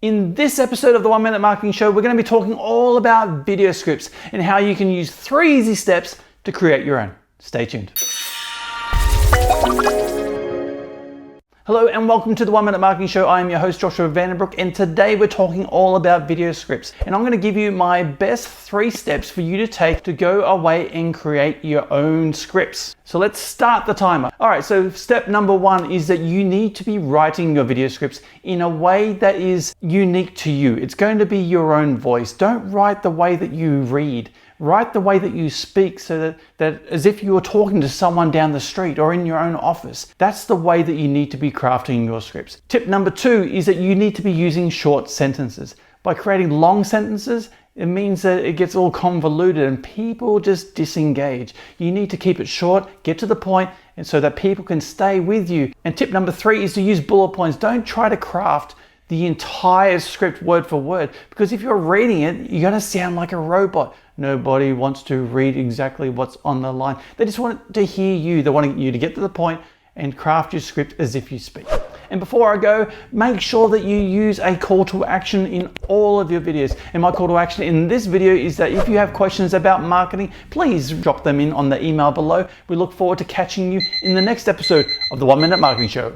In this episode of the 1 Minute Marketing Show, we're going to be talking all about video scripts and how you can use 3 easy steps to create your own. Stay tuned. Hello and welcome to the 1 Minute Marketing Show. I am your host Joshua Vandenbroek, and today we're talking all about video scripts. And I'm going to give you my best 3 steps for you to take to go away and create your own scripts. So let's start the timer. All right, so step number 1 is that you need to be writing your video scripts in a way that is unique to you. It's going to be your own voice. Don't write the way that you read. Write the way that you speak, so that as if you were talking to someone down the street or in your own office. That's the way that you need to be crafting your scripts. Tip number 2 is that you need to be using short sentences. By creating long sentences, it means that it gets all convoluted and people just disengage. You need to keep it short, get to the point, and so that people can stay with you. And tip number 3 is to use bullet points. Don't try to craft the entire script word for word, because if you're reading it, you're going to sound like a robot. Nobody wants to read exactly what's on the line. They just want to hear you. They want you to get to the point and craft your script as if you speak. And before I go, make sure that you use a call to action in all of your videos. And my call to action in this video is that if you have questions about marketing, please drop them in on the email below. We look forward to catching you in the next episode of the 1 Minute Marketing Show.